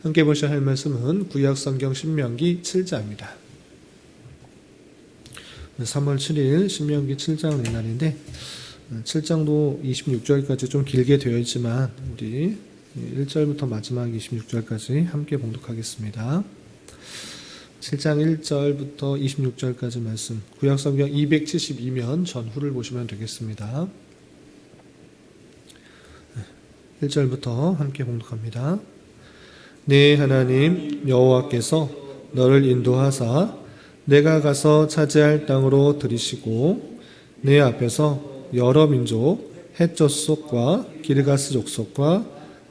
함께 보셔야 할 말씀은 구약성경 신명기 7장입니다. 3월 7일 신명기 7장을 낸 날인데 7장도 26절까지 좀 길게 되어 있지만 우리 1절부터 마지막 26절까지 함께 봉독하겠습니다. 7장 1절부터 26절까지 말씀, 구약성경 272면 전후를 보시면 되겠습니다. 1절부터 함께 봉독합니다. 네 하나님 여호와께서 너를 인도하사 내가 가서 차지할 땅으로 들이시고 내 앞에서 여러 민족 헷 족속과 기르가스 족속과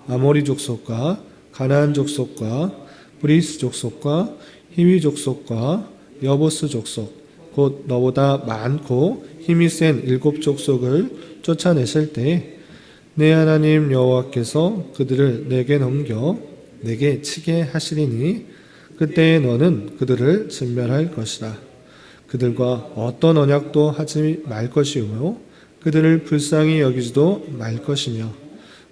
아모리 족속과 가나안 족속과 브리스 족속과 히위 족속과 여부스 족속 곧 너보다 많고 힘이 센 7 족속을 쫓아내실 때 내 하나님 여호와께서 그들을 내게 넘겨 내게 치게 하시리니 그때에 너는 그들을 진멸할 것이라. 그들과 어떤 언약도 하지 말 것이며 그들을 불쌍히 여기지도 말 것이며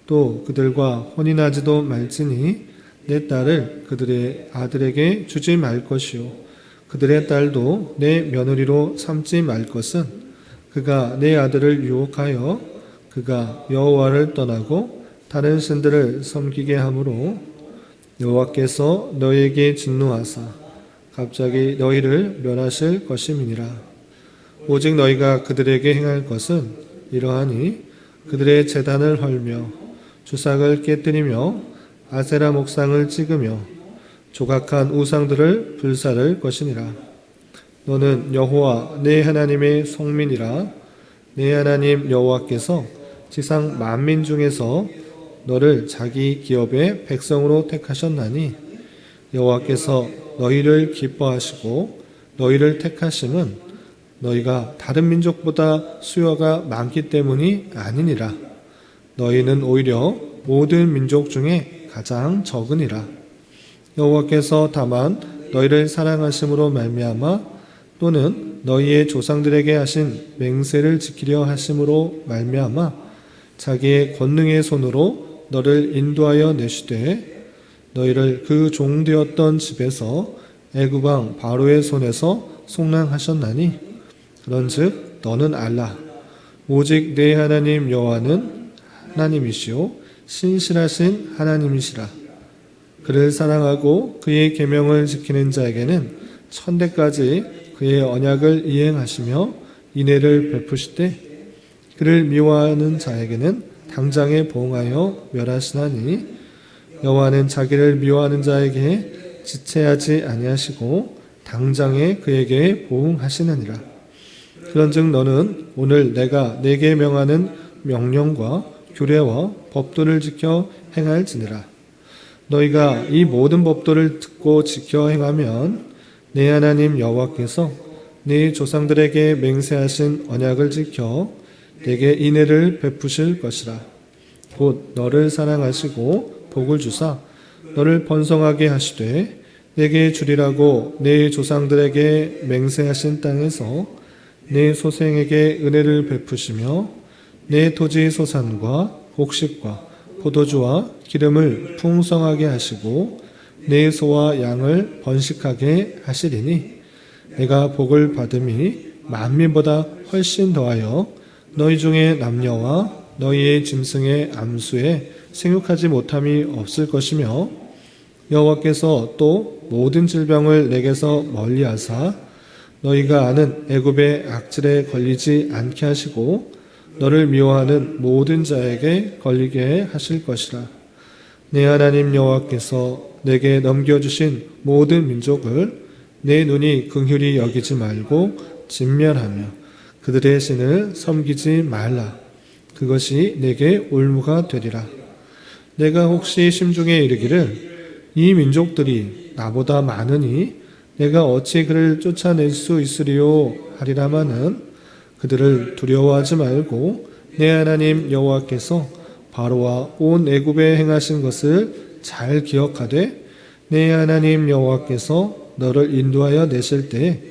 또 그들과 혼인하지도 말지니 내 딸을 그들의 아들에게 주지 말 것이요 그들의 딸도 내 며느리로 삼지 말 것은 그가 내 아들을 유혹하여 그가 여호와를 떠나고 다른 신들을 섬기게 하므로 여호와께서 너희에게 진노하사 갑자기 너희를 멸하실 것임이니라. 오직 너희가 그들에게 행할 것은 이러하니 그들의 제단을 헐며 주삭을 깨뜨리며 아세라 목상을 찍으며 조각한 우상들을 불사를 것이니라. 너는 여호와 내 하나님의 성민이라. 내 하나님 여호와께서 지상 만민 중에서 너를 자기 기업의 백성으로 택하셨나니 여호와께서 너희를 기뻐하시고 너희를 택하심은 너희가 다른 민족보다 수요가 많기 때문이 아니니라. 너희는 오히려 모든 민족 중에 가장 적으니라. 여호와께서 다만 너희를 사랑하심으로 말미암아 또는 너희의 조상들에게 하신 맹세를 지키려 하심으로 말미암아 자기의 권능의 손으로 너를 인도하여 내시되 너희를 그 종되었던 집에서 애굽 왕 바로의 손에서 속량하셨나니 그런즉 너는 알라. 오직 내 하나님 여호와는 하나님이시요 신실하신 하나님이시라. 그를 사랑하고 그의 계명을 지키는 자에게는 천대까지 그의 언약을 이행하시며 인애를 베푸시되 그를 미워하는 자에게는 당장에 보응하여 멸하시나니 여호와는 자기를 미워하는 자에게 지체하지 아니하시고 당장에 그에게 보응하시느니라. 그런즉 너는 오늘 내가 네게 명하는 명령과 규례와 법도를 지켜 행할지니라. 너희가 이 모든 법도를 듣고 지켜 행하면 내 하나님 여호와께서 네 조상들에게 맹세하신 언약을 지켜 내게 인애를 베푸실 것이라. 곧 너를 사랑하시고 복을 주사 너를 번성하게 하시되 내게 주리라고 네 조상들에게 맹세하신 땅에서 네 소생에게 은혜를 베푸시며 내 토지 소산과 곡식과 포도주와 기름을 풍성하게 하시고 내 소와 양을 번식하게 하시리니 내가 복을 받음이 만민보다 훨씬 더하여 너희 중에 남녀와 너희의 짐승의 암수에 생육하지 못함이 없을 것이며 여호와께서 또 모든 질병을 내게서 멀리하사 너희가 아는 애굽의 악질에 걸리지 않게 하시고 너를 미워하는 모든 자에게 걸리게 하실 것이라. 내 하나님 여호와께서 내게 넘겨주신 모든 민족을 내 눈이 긍휼히 여기지 말고 진멸하며 그들의 신을 섬기지 말라. 그것이 내게 올무가 되리라. 내가 혹시 심중에 이르기를 이 민족들이 나보다 많으니 내가 어찌 그를 쫓아낼 수 있으리요 하리라마는 그들을 두려워하지 말고 내 하나님 여호와께서 바로와 온 애굽에 행하신 것을 잘 기억하되 내 하나님 여호와께서 너를 인도하여 내실 때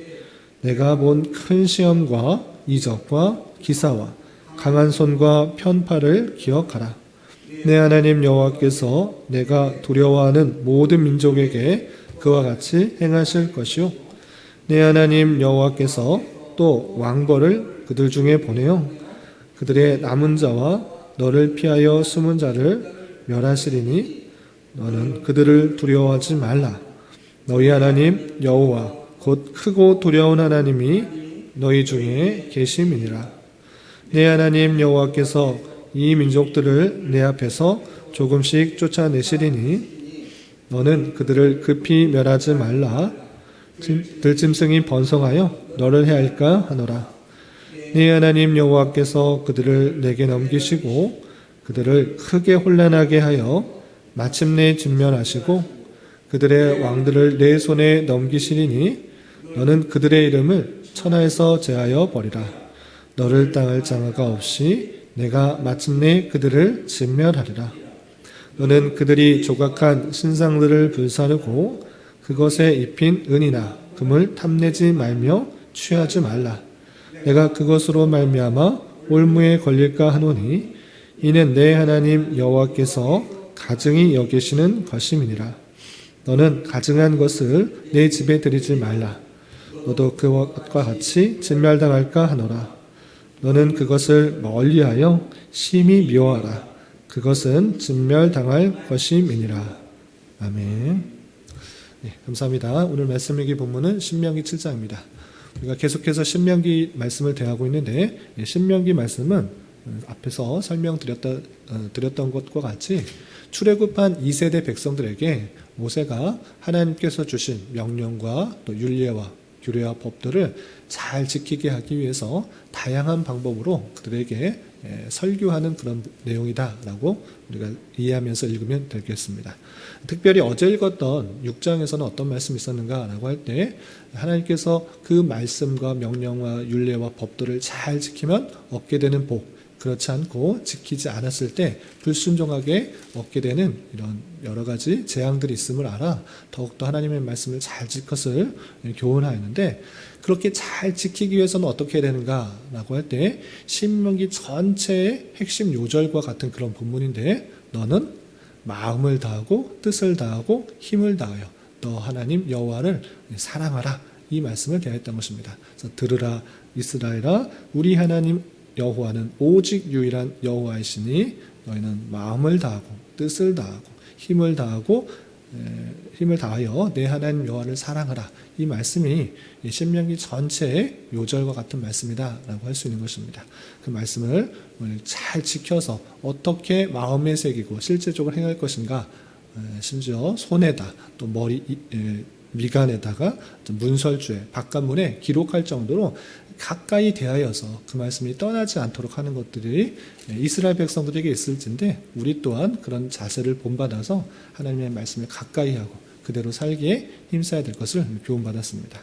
내가 본 큰 시험과 이적과 기사와 강한 손과 편팔을 기억하라. 내 하나님 여호와께서 내가 두려워하는 모든 민족에게 그와 같이 행하실 것이요 내 하나님 여호와께서 또 왕벌을 그들 중에 보내어 그들의 남은 자와 너를 피하여 숨은 자를 멸하시리니 너는 그들을 두려워하지 말라. 너희 하나님 여호와 곧 크고 두려운 하나님이 너희 중에 계심이니라. 내 하나님 여호와께서 이 민족들을 내 앞에서 조금씩 쫓아내시리니 너는 그들을 급히 멸하지 말라. 들짐승이 번성하여 너를 해할까 하노라. 네 하나님 여호와께서 그들을 내게 넘기시고 그들을 크게 혼란하게 하여 마침내 진멸하시고 그들의 왕들을 내 손에 넘기시리니 너는 그들의 이름을 천하에서 제하여 버리라. 너를 땅할 장화가 없이 내가 마침내 그들을 진멸하리라. 너는 그들이 조각한 신상들을 불사르고 그것에 입힌 은이나 금을 탐내지 말며 취하지 말라. 내가 그것으로 말미암아 올무에 걸릴까 하노니 이는 내 하나님 여호와께서 가증히 여기시는 것임이니라. 너는 가증한 것을 내 집에 들이지 말라. 너도 그것과 같이 진멸당할까 하노라. 너는 그것을 멀리하여 심히 미워하라. 그것은 진멸당할 것임이니라. 아멘. 네, 감사합니다. 오늘 말씀 읽기 본문은 신명기 7장입니다. 우리가 계속해서 신명기 말씀을 대하고 있는데 신명기 말씀은 앞에서 설명드렸던 것과 같이 출애굽한 2세대 백성들에게 모세가 하나님께서 주신 명령과 또 율례와 규례와 법들을 잘 지키게 하기 위해서 다양한 방법으로 그들에게 설교하는 그런 내용이다라고 우리가 이해하면서 읽으면 되겠습니다. 특별히 어제 읽었던 6장에서는 어떤 말씀이 있었는가라고 할 때 하나님께서 그 말씀과 명령과 율례와 법들을 잘 지키면 얻게 되는 복, 그렇지 않고 지키지 않았을 때 불순종하게 얻게 되는 이런 여러 가지 재앙들이 있음을 알아 더욱더 하나님의 말씀을 잘 지킬 것을 교훈하였는데 그렇게 잘 지키기 위해서는 어떻게 해야 되는가라고 할 때 신명기 전체의 핵심 요절과 같은 그런 본문인데 너는 마음을 다하고 뜻을 다하고 힘을 다하여 너 하나님 여호와를 사랑하라 이 말씀을 대하였던 것입니다. 그래서 들으라 이스라엘아 우리 하나님 여호와는 오직 유일한 여호와이시니 너희는 마음을 다하고 뜻을 다하고 힘을 다하여 내 하나님 여호와를 사랑하라. 이 말씀이 신명기 전체의 요절과 같은 말씀이다라고 할 수 있는 것입니다. 그 말씀을 잘 지켜서 어떻게 마음에 새기고 실제적으로 행할 것인가, 심지어 손에다 또 머리 미간에다가 문설주에 바깥문에 기록할 정도로 가까이 대하여서 그 말씀이 떠나지 않도록 하는 것들이 이스라엘 백성들에게 있을진데 우리 또한 그런 자세를 본받아서 하나님의 말씀을 가까이 하고 그대로 살기에 힘써야 될 것을 교훈받았습니다.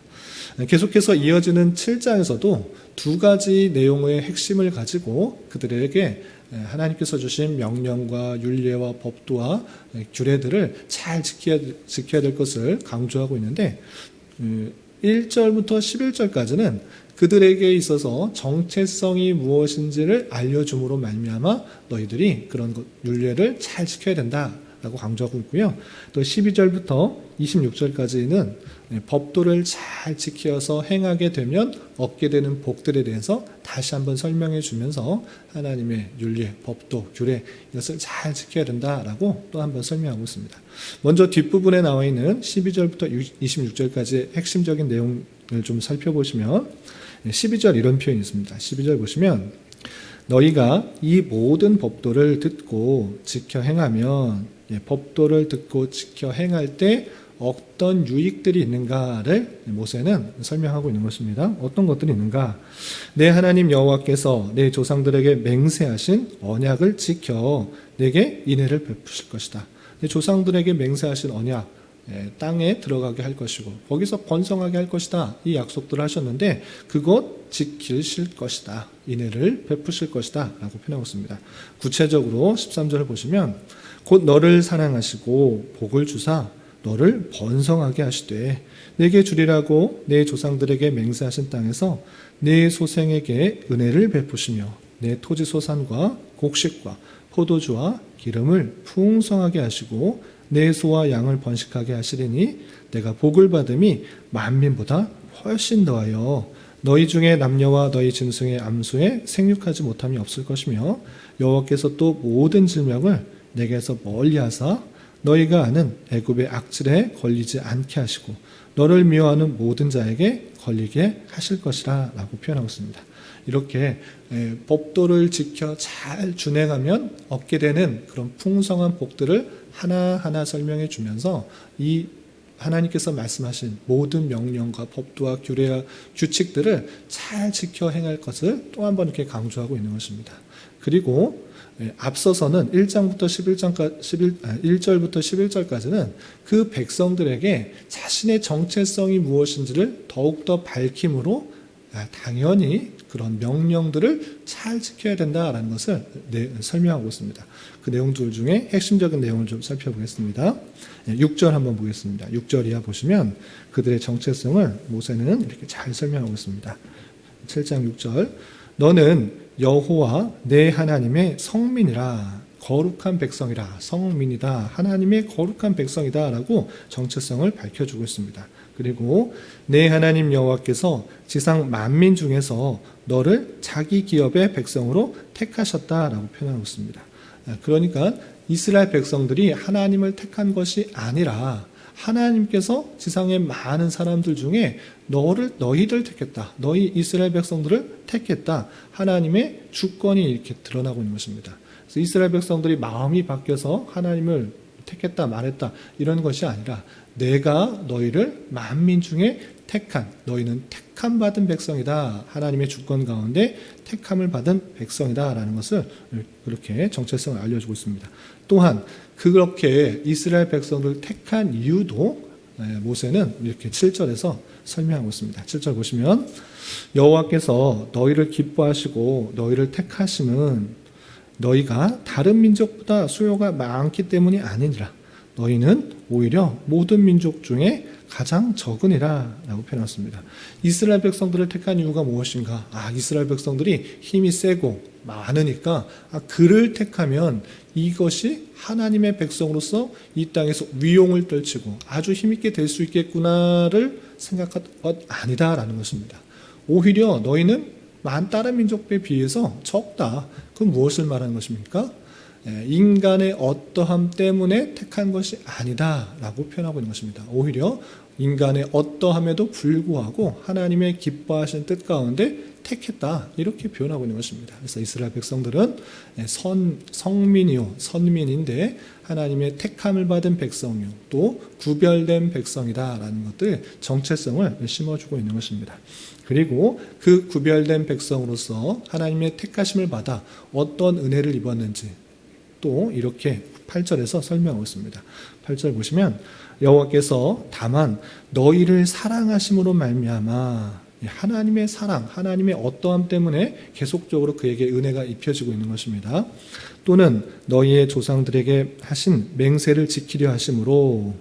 계속해서 이어지는 7장에서도 두 가지 내용의 핵심을 가지고 그들에게 하나님께서 주신 명령과 율례와 법도와 규례들을 잘 지켜야 될 것을 강조하고 있는데 1절부터 11절까지는 그들에게 있어서 정체성이 무엇인지를 알려줌으로 말미암아 너희들이 그런 율례를 잘 지켜야 된다라고 강조하고 있고요. 또 12절부터 26절까지는 법도를 잘 지켜서 행하게 되면 얻게 되는 복들에 대해서 다시 한번 설명해 주면서 하나님의 율례, 법도, 규례 이것을 잘 지켜야 된다라고 또 한번 설명하고 있습니다. 먼저 뒷부분에 나와 있는 12절부터 26절까지의 핵심적인 내용을 좀 살펴보시면 12절 이런 표현이 있습니다. 12절 보시면 너희가 이 모든 법도를 듣고 지켜 행하면 법도를 듣고 지켜 행할 때 어떤 유익들이 있는가를 모세는 설명하고 있는 것입니다. 어떤 것들이 있는가? 내 하나님 여호와께서 내 조상들에게 맹세하신 언약을 지켜 내게 인애를 베푸실 것이다. 내 조상들에게 맹세하신 언약, 땅에 들어가게 할 것이고 거기서 번성하게 할 것이다. 이 약속들을 하셨는데 그것 지키실 것이다. 인애를 베푸실 것이다. 라고 표현하고 있습니다. 구체적으로 13절을 보시면 곧 너를 사랑하시고 복을 주사 너를 번성하게 하시되 내게 주리라고 내 조상들에게 맹세하신 땅에서 내 소생에게 은혜를 베푸시며 내 토지 소산과 곡식과 포도주와 기름을 풍성하게 하시고 내 소와 양을 번식하게 하시리니 내가 복을 받음이 만민보다 훨씬 더하여 너희 중에 남녀와 너희 짐승의 암소에 생육하지 못함이 없을 것이며 여호와께서 또 모든 질병을 내게서 멀리하사 너희가 아는 애굽의 악질에 걸리지 않게 하시고 너를 미워하는 모든 자에게 걸리게 하실 것이라 라고 표현하고 있습니다. 이렇게 법도를 지켜 잘 준행하면 얻게 되는 그런 풍성한 복들을 하나하나 설명해 주면서 이 하나님께서 말씀하신 모든 명령과 법도와 규례와 규칙들을 잘 지켜 행할 것을 또 한 번 이렇게 강조하고 있는 것입니다. 그리고 앞서서는 1절부터 11절까지는 그 백성들에게 자신의 정체성이 무엇인지를 더욱더 밝힘으로 당연히 그런 명령들을 잘 지켜야 된다라는 것을 설명하고 있습니다. 그 내용들 중에 핵심적인 내용을 좀 살펴보겠습니다. 6절 한번 보겠습니다. 6절 이하 보시면 그들의 정체성을 모세는 이렇게 잘 설명하고 있습니다. 7장 6절 너는 여호와 내 하나님의 성민이라 거룩한 백성이라 성민이다 하나님의 거룩한 백성이다 라고 정체성을 밝혀주고 있습니다. 그리고 내 하나님 여호와께서 지상 만민 중에서 너를 자기 기업의 백성으로 택하셨다라고 표현하고 있습니다. 그러니까 이스라엘 백성들이 하나님을 택한 것이 아니라 하나님께서 지상의 많은 사람들 중에 너희들 택했다. 너희 이스라엘 백성들을 택했다. 하나님의 주권이 이렇게 드러나고 있는 것입니다. 그래서 이스라엘 백성들이 마음이 바뀌어서 하나님을 택했다 말했다 이런 것이 아니라 내가 너희를 만민 중에 택한 너희는 택함 받은 백성이다. 하나님의 주권 가운데 택함을 받은 백성이다 라는 것을 그렇게 정체성을 알려주고 있습니다. 또한 그렇게 이스라엘 백성들을 택한 이유도 모세는 이렇게 7절에서 설명하고 있습니다. 7절 보시면 여호와께서 너희를 기뻐하시고 너희를 택하심은 너희가 다른 민족보다 수요가 많기 때문이 아니니라. 너희는 오히려 모든 민족 중에 가장 적으니라 라고 표현했습니다. 이스라엘 백성들을 택한 이유가 무엇인가? 이스라엘 백성들이 힘이 세고 많으니까 그를 택하면 이것이 하나님의 백성으로서 이 땅에서 위용을 떨치고 아주 힘있게 될 수 있겠구나를 생각한 것 아니다라는 것입니다. 오히려 너희는 다른 민족에 비해서 적다. 그건 무엇을 말하는 것입니까? 인간의 어떠함 때문에 택한 것이 아니다라고 표현하고 있는 것입니다. 오히려 인간의 어떠함에도 불구하고 하나님의 기뻐하신 뜻 가운데 택했다 이렇게 표현하고 있는 것입니다. 그래서 이스라엘 백성들은 성민이요 선민인데 하나님의 택함을 받은 백성이요 또 구별된 백성이다라는 것들 정체성을 심어주고 있는 것입니다. 그리고 그 구별된 백성으로서 하나님의 택하심을 받아 어떤 은혜를 입었는지 또 이렇게 8절에서 설명하고 있습니다. 8절 보시면 여호와께서 다만 너희를 사랑하심으로 말미암아 하나님의 사랑, 하나님의 어떠함 때문에 계속적으로 그에게 은혜가 입혀지고 있는 것입니다. 또는 너희의 조상들에게 하신 맹세를 지키려 하심으로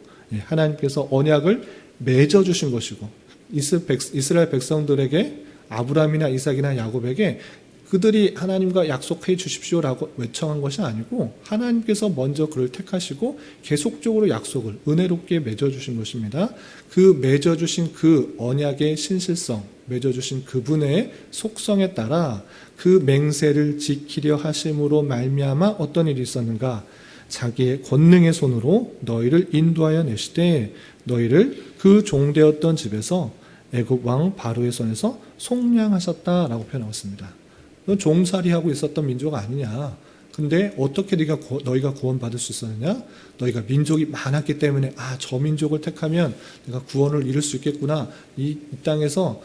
하나님께서 언약을 맺어주신 것이고 이스라엘 백성들에게 아브라함이나 이삭이나 야곱에게 그들이 하나님과 약속해 주십시오라고 요청한 것이 아니고 하나님께서 먼저 그를 택하시고 계속적으로 약속을 은혜롭게 맺어주신 것입니다. 그 맺어주신 그 언약의 신실성, 맺어주신 그분의 속성에 따라 그 맹세를 지키려 하심으로 말미암아 어떤 일이 있었는가? 자기의 권능의 손으로 너희를 인도하여 내시되 너희를 그 종되었던 집에서 애굽 왕 바로의 손에서 속량하셨다라고 표현하고 있습니다. 넌 종살이하고 있었던 민족 아니냐? 근데 어떻게 너희가 구원받을 수 있었느냐? 너희가 민족이 많았기 때문에 저 민족을 택하면 내가 구원을 이룰 수 있겠구나. 이 땅에서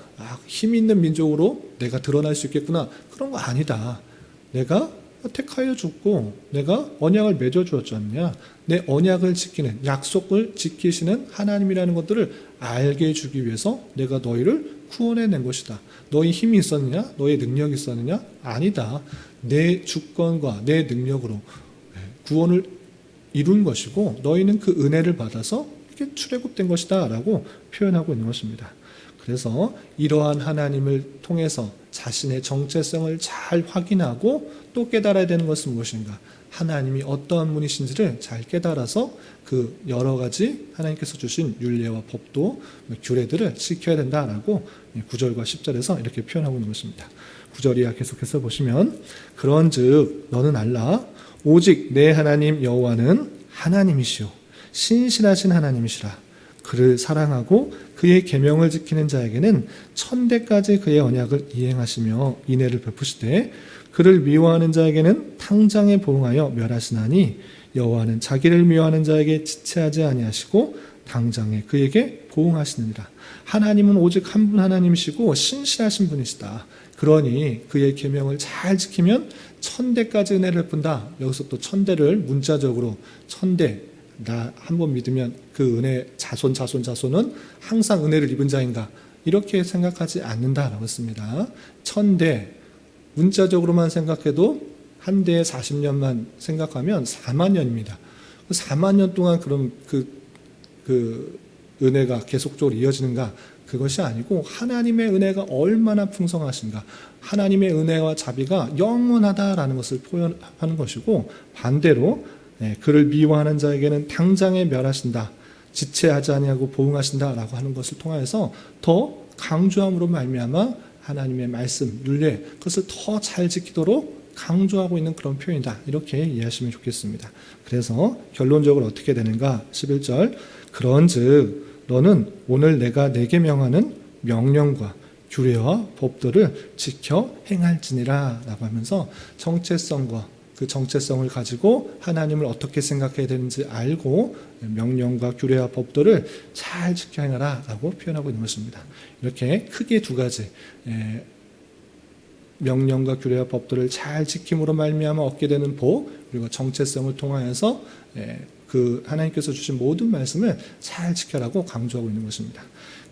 힘 있는 민족으로 내가 드러날 수 있겠구나. 그런 거 아니다. 내가 택하여 줬고 내가 언약을 맺어주었지 않느냐. 내 언약을 지키는 약속을 지키시는 하나님이라는 것들을 알게 해주기 위해서 내가 너희를 구원해낸 것이다. 너희 힘이 있었느냐? 너의 능력이 있었느냐? 아니다. 내 주권과 내 능력으로 구원을 이룬 것이고 너희는 그 은혜를 받아서 이렇게 출애굽된 것이다 라고 표현하고 있는 것입니다. 그래서 이러한 하나님을 통해서 자신의 정체성을 잘 확인하고 또 깨달아야 되는 것은 무엇인가? 하나님이 어떠한 분이신지를 잘 깨달아서 그 여러 가지 하나님께서 주신 율례와 법도 규례들을 지켜야 된다라고 9절과 10절에서 이렇게 표현하고 있는 것입니다. 9절 이하 계속해서 보시면 그런즉 너는 알라 오직 내 하나님 여호와는 하나님이시오 신실하신 하나님이시라. 그를 사랑하고 그의 계명을 지키는 자에게는 천대까지 그의 언약을 이행하시며 인애를 베푸시되 그를 미워하는 자에게는 당장에 보응하여 멸하시나니 여호와는 자기를 미워하는 자에게 지체하지 아니하시고 당장에 그에게 보응하시느니라. 하나님은 오직 한 분 하나님이시고 신실하신 분이시다. 그러니 그의 계명을 잘 지키면 천대까지 은혜를 베푼다. 여기서 또 천대를 문자적으로 천대 나 한 번 믿으면 그 은혜 자손은 항상 은혜를 입은 자인가 이렇게 생각하지 않는다라고 했습니다. 천대 문자적으로만 생각해도 한 대에 40년만 생각하면 4만 년입니다. 4만 년 동안 그럼 그 은혜가 계속적으로 이어지는가? 그것이 아니고 하나님의 은혜가 얼마나 풍성하신가? 하나님의 은혜와 자비가 영원하다라는 것을 표현하는 것이고 반대로 그를 미워하는 자에게는 당장에 멸하신다. 지체하지 아니하고 보응하신다라고 하는 것을 통하여서 더 강조함으로 말미암아 하나님의 말씀, 율례 그것을 더 잘 지키도록 강조하고 있는 그런 표현이다. 이렇게 이해하시면 좋겠습니다. 그래서 결론적으로 어떻게 되는가? 11절 그런즉 너는 오늘 내가 내게 명하는 명령과 규례와 법도를 지켜 행할지니라 라고 하면서 정체성과 그 정체성을 가지고 하나님을 어떻게 생각해야 되는지 알고 명령과 규례와 법도를 잘 지켜 행하라 라고 표현하고 있는 것입니다. 이렇게 크게 두 가지 명령과 규례와 법도를 잘 지킴으로 말미암아 얻게 되는 복 그리고 정체성을 통하여서 그 하나님께서 주신 모든 말씀을 잘 지켜라고 강조하고 있는 것입니다.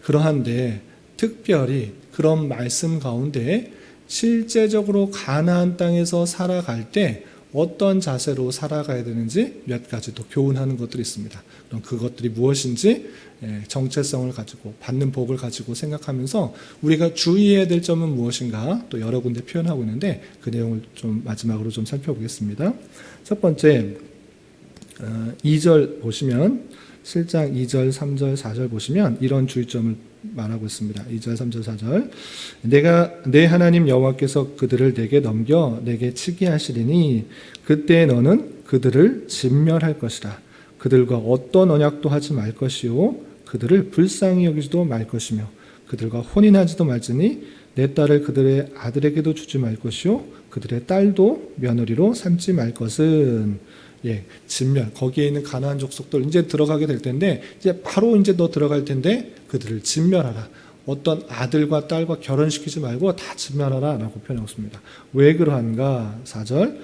그러한데 특별히 그런 말씀 가운데 실제적으로 가나안 땅에서 살아갈 때 어떤 자세로 살아가야 되는지 몇 가지 또 교훈하는 것들이 있습니다. 그럼 그것들이 무엇인지 정체성을 가지고 받는 복을 가지고 생각하면서 우리가 주의해야 될 점은 무엇인가 또 여러 군데 표현하고 있는데 그 내용을 좀 마지막으로 좀 살펴보겠습니다. 첫 번째 2절 보시면 7장 2절, 3절, 4절 보시면 이런 주의점을 말하고 있습니다. 2절, 3절, 4절 내가 내 하나님 여호와께서 그들을 내게 넘겨 내게 치게 하시리니 그때 너는 그들을 진멸할 것이라. 그들과 어떤 언약도 하지 말 것이요 그들을 불쌍히 여기지도 말 것이며 그들과 혼인하지도 말지니 내 딸을 그들의 아들에게도 주지 말 것이요 그들의 딸도 며느리로 삼지 말 것은 진멸. 거기에 있는 가나안 족속들 이제 들어가게 될 텐데 이제 바로 이제 너 들어갈 텐데 그들을 진멸하라. 어떤 아들과 딸과 결혼시키지 말고 다 진멸하라라고 표현했습니다. 왜 그러한가? 4절.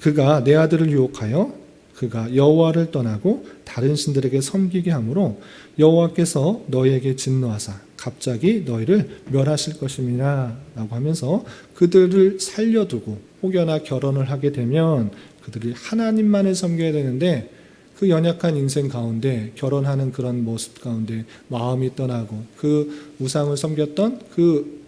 그가 내 아들을 유혹하여 그가 여호와를 떠나고 다른 신들에게 섬기게 하므로 여호와께서 너희에게 진노하사 갑자기 너희를 멸하실 것임이라 라고 하면서 그들을 살려두고 혹여나 결혼을 하게 되면 그들이 하나님만을 섬겨야 되는데 그 연약한 인생 가운데 결혼하는 그런 모습 가운데 마음이 떠나고 그 우상을 섬겼던 그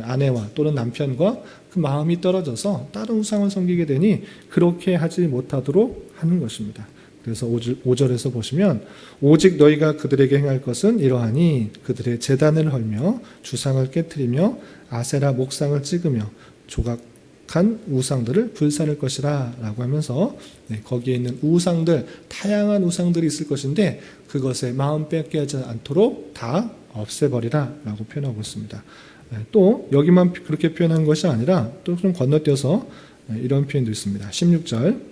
아내와 또는 남편과 그 마음이 떨어져서 다른 우상을 섬기게 되니 그렇게 하지 못하도록 하는 것입니다. 그래서 5절에서 보시면 오직 너희가 그들에게 행할 것은 이러하니 그들의 제단을 헐며 주상을 깨트리며 아세라 목상을 찍으며 조각한 우상들을 불사를 것이라 라고 하면서 거기에 있는 우상들 다양한 우상들이 있을 것인데 그것에 마음 뺏게 하지 않도록 다 없애버리라 라고 표현하고 있습니다. 또 여기만 그렇게 표현한 것이 아니라 또 좀 건너뛰어서 이런 표현도 있습니다. 16절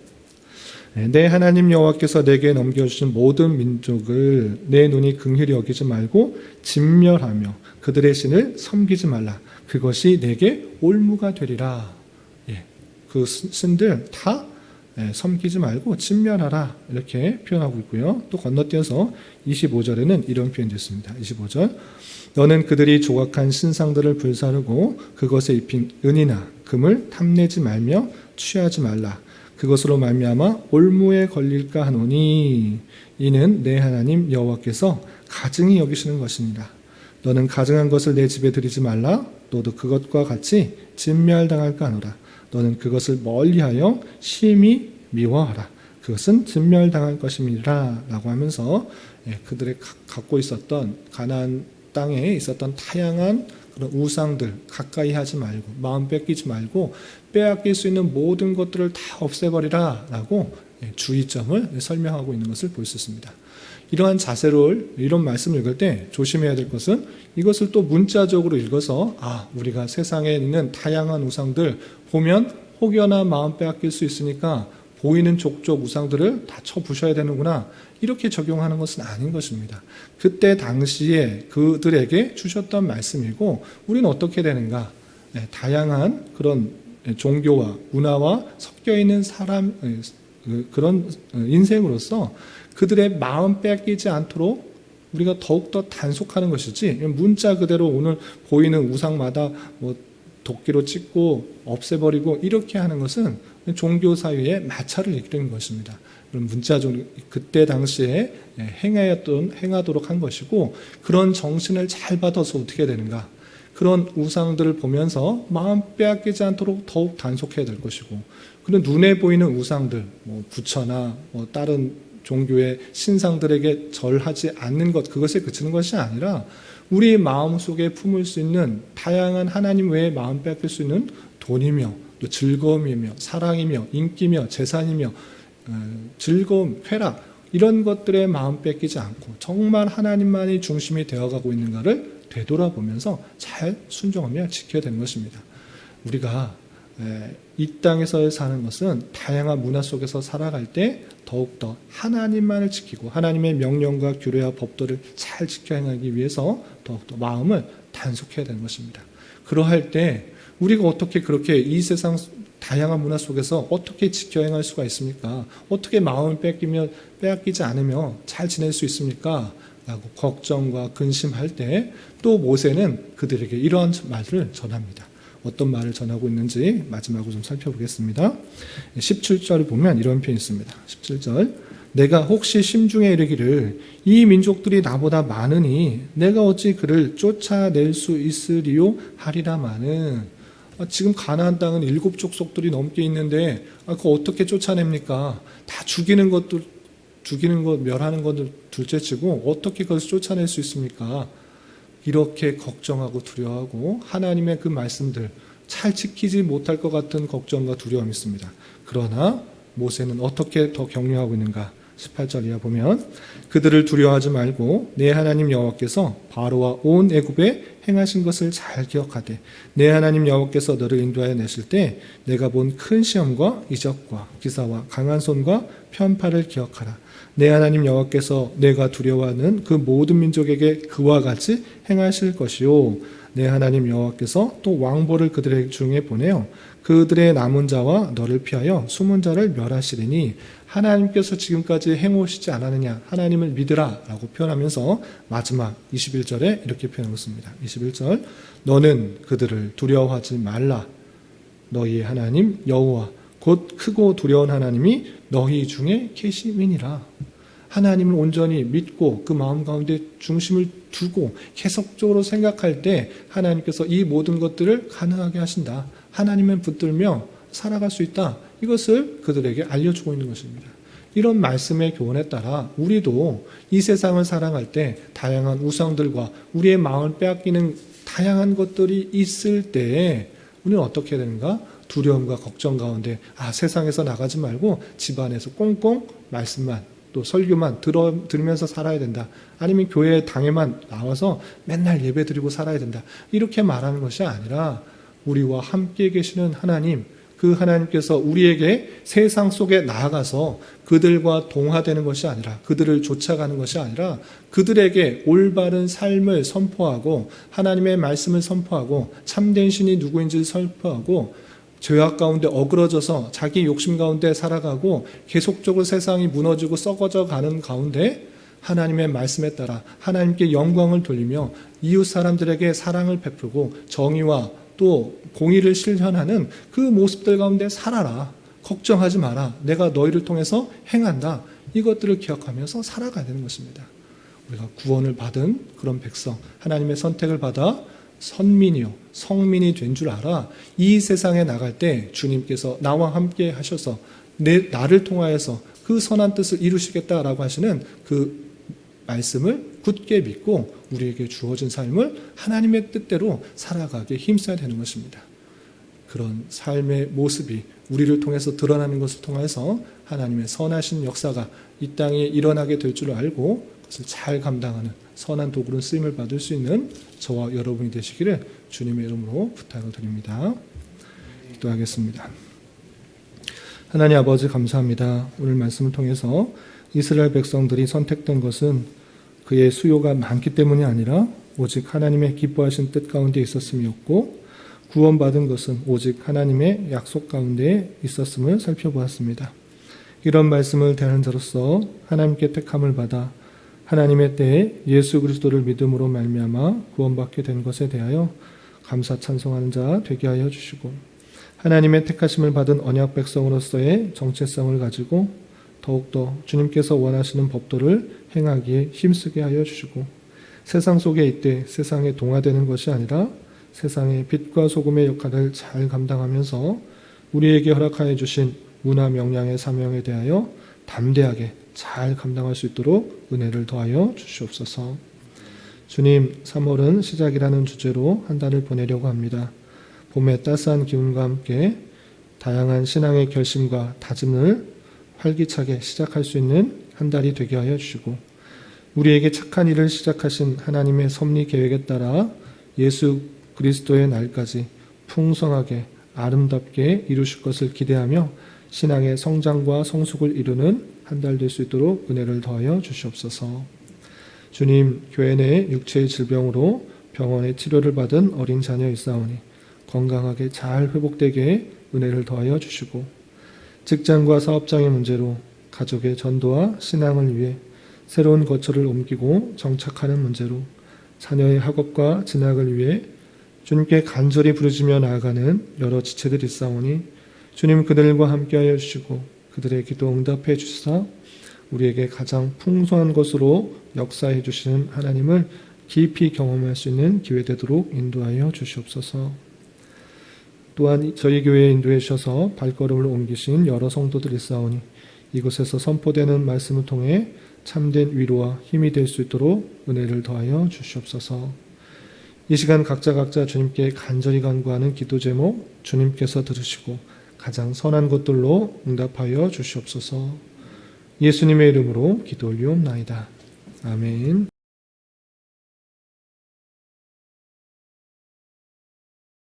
내 하나님 여호와께서 내게 넘겨주신 모든 민족을 내 눈이 긍휼히 여기지 말고 진멸하며 그들의 신을 섬기지 말라. 그것이 내게 올무가 되리라. 그 신들 다 섬기지 말고 진멸하라. 이렇게 표현하고 있고요. 또 건너뛰어서 25절에는 이런 표현도 있습니다. 25절 너는 그들이 조각한 신상들을 불사르고 그것에 입힌 은이나 금을 탐내지 말며 취하지 말라. 그것으로 말미암아 올무에 걸릴까 하노니 이는 내 하나님 여호와께서 가증히 여기시는 것이니라. 너는 가증한 것을 내 집에 들이지 말라. 너도 그것과 같이 진멸당할까 하노라. 너는 그것을 멀리하여 심히 미워하라. 그것은 진멸당할 것임이라 라고 하면서 그들의 갖고 있었던 가나안 땅에 있었던 다양한 그런 우상들 가까이 하지 말고 마음 뺏기지 말고 빼앗길 수 있는 모든 것들을 다 없애버리라 라고 주의점을 설명하고 있는 것을 볼 수 있습니다. 이러한 자세를 이런 말씀을 읽을 때 조심해야 될 것은 이것을 또 문자적으로 읽어서 우리가 세상에 있는 다양한 우상들 보면 혹여나 마음 빼앗길 수 있으니까 보이는 족족 우상들을 다 쳐부셔야 되는구나 이렇게 적용하는 것은 아닌 것입니다. 그때 당시에 그들에게 주셨던 말씀이고 우리는 어떻게 되는가? 다양한 그런 종교와 문화와 섞여 있는 사람 그런 인생으로서 그들의 마음 빼앗기지 않도록 우리가 더욱더 단속하는 것이지 문자 그대로 오늘 보이는 우상마다 도끼로 찍고 없애버리고 이렇게 하는 것은 종교 사회의 마찰을 이끄는 것입니다. 그런 문자적으로 그때 당시에 행하도록 한 것이고 그런 정신을 잘 받아서 어떻게 되는가? 그런 우상들을 보면서 마음 빼앗기지 않도록 더욱 단속해야 될 것이고 그런 눈에 보이는 우상들, 부처나 다른 종교의 신상들에게 절하지 않는 것, 그것에 그치는 것이 아니라 우리 마음속에 품을 수 있는 다양한 하나님 외에 마음 빼앗길 수 있는 돈이며 또 즐거움이며 사랑이며 인기며 재산이며 즐거움, 쾌락 이런 것들에 마음 뺏기지 않고 정말 하나님만이 중심이 되어가고 있는가를 되돌아보면서 잘 순종하며 지켜야 되는 것입니다. 우리가 이 땅에서 사는 것은 다양한 문화 속에서 살아갈 때 더욱더 하나님만을 지키고 하나님의 명령과 규례와 법도를 잘 지켜 행하기 위해서 더욱더 마음을 단속해야 되는 것입니다. 그러할 때 우리가 어떻게 그렇게 이 세상 다양한 문화 속에서 어떻게 지켜 행할 수가 있습니까? 어떻게 마음을 빼앗기지 않으며 잘 지낼 수 있습니까? 라고 걱정과 근심할 때 또 모세는 그들에게 이러한 말을 전합니다. 어떤 말을 전하고 있는지 마지막으로 좀 살펴보겠습니다. 17절을 보면 이런 표현이 있습니다. 17절 내가 혹시 심중에 이르기를 이 민족들이 나보다 많으니 내가 어찌 그를 쫓아낼 수 있으리요 하리라마는 지금 가나안 땅은 7족속들이 넘게 있는데 그거 어떻게 쫓아냅니까? 다 죽이는 것 멸하는 것들 둘째치고 어떻게 그것을 쫓아낼 수 있습니까? 이렇게 걱정하고 두려워하고 하나님의 그 말씀들 잘 지키지 못할 것 같은 걱정과 두려움이 있습니다. 그러나 모세는 어떻게 더 격려하고 있는가? 18절 이하 보면 그들을 두려워하지 말고 내 하나님 여호와께서 바로와 온 애굽에 행하신 것을 잘 기억하되 내 하나님 여호와께서 너를 인도하여 내실 때 내가 본 큰 시험과 이적과 기사와 강한 손과 편파를 기억하라. 내 하나님 여호와께서 내가 두려워하는 그 모든 민족에게 그와 같이 행하실 것이요 내 하나님 여호와께서 또 왕보를 그들의 중에 보내어 그들의 남은 자와 너를 피하여 숨은 자를 멸하시리니 하나님께서 지금까지 행오시지 않았느냐 하나님을 믿으라 라고 표현하면서 마지막 21절에 이렇게 표현하고 있습니다. 21절 너는 그들을 두려워하지 말라. 너희의 하나님 여호와 곧 크고 두려운 하나님이 너희 중에 계심이니라. 하나님을 온전히 믿고 그 마음 가운데 중심을 두고 계속적으로 생각할 때 하나님께서 이 모든 것들을 가능하게 하신다. 하나님을 붙들며 살아갈 수 있다. 이것을 그들에게 알려주고 있는 것입니다. 이런 말씀의 교훈에 따라 우리도 이 세상을 살아갈 때 다양한 우상들과 우리의 마음을 빼앗기는 다양한 것들이 있을 때에 우리는 어떻게 되는가? 두려움과 걱정 가운데 세상에서 나가지 말고 집안에서 꽁꽁 말씀만 또 설교만 들으면서 살아야 된다. 아니면 교회 당에만 나와서 맨날 예배 드리고 살아야 된다. 이렇게 말하는 것이 아니라 우리와 함께 계시는 하나님, 그 하나님께서 우리에게 세상 속에 나아가서 그들과 동화되는 것이 아니라 그들을 쫓아가는 것이 아니라 그들에게 올바른 삶을 선포하고 하나님의 말씀을 선포하고 참된 신이 누구인지를 선포하고 죄악 가운데 어그러져서 자기 욕심 가운데 살아가고 계속적으로 세상이 무너지고 썩어져 가는 가운데 하나님의 말씀에 따라 하나님께 영광을 돌리며 이웃 사람들에게 사랑을 베풀고 정의와 또 공의를 실현하는 그 모습들 가운데 살아라. 걱정하지 마라. 내가 너희를 통해서 행한다. 이것들을 기억하면서 살아가야 되는 것입니다. 우리가 구원을 받은 그런 백성, 하나님의 선택을 받아 선민이요 성민이 된 줄 알아. 이 세상에 나갈 때 주님께서 나와 함께 하셔서 나를 통하여서 그 선한 뜻을 이루시겠다라고 하시는 그 말씀을 굳게 믿고 우리에게 주어진 삶을 하나님의 뜻대로 살아가게 힘써야 되는 것입니다. 그런 삶의 모습이 우리를 통해서 드러나는 것을 통해서 하나님의 선하신 역사가 이 땅에 일어나게 될 줄 알고 그것을 잘 감당하는 선한 도구로 쓰임을 받을 수 있는 저와 여러분이 되시기를 주님의 이름으로 부탁을 드립니다. 기도하겠습니다. 하나님 아버지 감사합니다. 오늘 말씀을 통해서 이스라엘 백성들이 선택된 것은 그의 수요가 많기 때문이 아니라 오직 하나님의 기뻐하신 뜻 가운데 있었음이었고 구원받은 것은 오직 하나님의 약속 가운데 있었음을 살펴보았습니다. 이런 말씀을 대하는 자로서 하나님께 택함을 받아 하나님의 때에 예수 그리스도를 믿음으로 말미암아 구원받게 된 것에 대하여 감사 찬송하는 자 되게 하여 주시고 하나님의 택하심을 받은 언약 백성으로서의 정체성을 가지고 더욱더 주님께서 원하시는 법도를 행하기에 힘쓰게 하여 주시고 세상 속에 있되 세상에 동화되는 것이 아니라 세상의 빛과 소금의 역할을 잘 감당하면서 우리에게 허락하여 주신 문화 명령의 사명에 대하여 담대하게 잘 감당할 수 있도록 은혜를 더하여 주시옵소서. 주님, 3월은 시작이라는 주제로 한 달을 보내려고 합니다. 봄의 따스한 기운과 함께 다양한 신앙의 결심과 다짐을 활기차게 시작할 수 있는 한 달이 되게 하여 주시고 우리에게 착한 일을 시작하신 하나님의 섭리 계획에 따라 예수 그리스도의 날까지 풍성하게 아름답게 이루실 것을 기대하며 신앙의 성장과 성숙을 이루는 한 달 될 수 있도록 은혜를 더하여 주시옵소서. 주님, 교회 내 육체의 질병으로 병원의 치료를 받은 어린 자녀 있사오니 건강하게 잘 회복되게 은혜를 더하여 주시고 직장과 사업장의 문제로 가족의 전도와 신앙을 위해 새로운 거처를 옮기고 정착하는 문제로 자녀의 학업과 진학을 위해 주님께 간절히 부르짖며 나아가는 여러 지체들이 있사오니 주님 그들과 함께하여 주시고 그들의 기도 응답해 주시사 우리에게 가장 풍성한 것으로 역사해 주시는 하나님을 깊이 경험할 수 있는 기회 되도록 인도하여 주시옵소서. 또한 저희 교회에 인도해 주셔서 발걸음을 옮기신 여러 성도들이 있사오니 이곳에서 선포되는 말씀을 통해 참된 위로와 힘이 될 수 있도록 은혜를 더하여 주시옵소서. 이 시간 각자 주님께 간절히 간구하는 기도 제목 주님께서 들으시고 가장 선한 것들로 응답하여 주시옵소서. 예수님의 이름으로 기도 올리옵나이다. 아멘.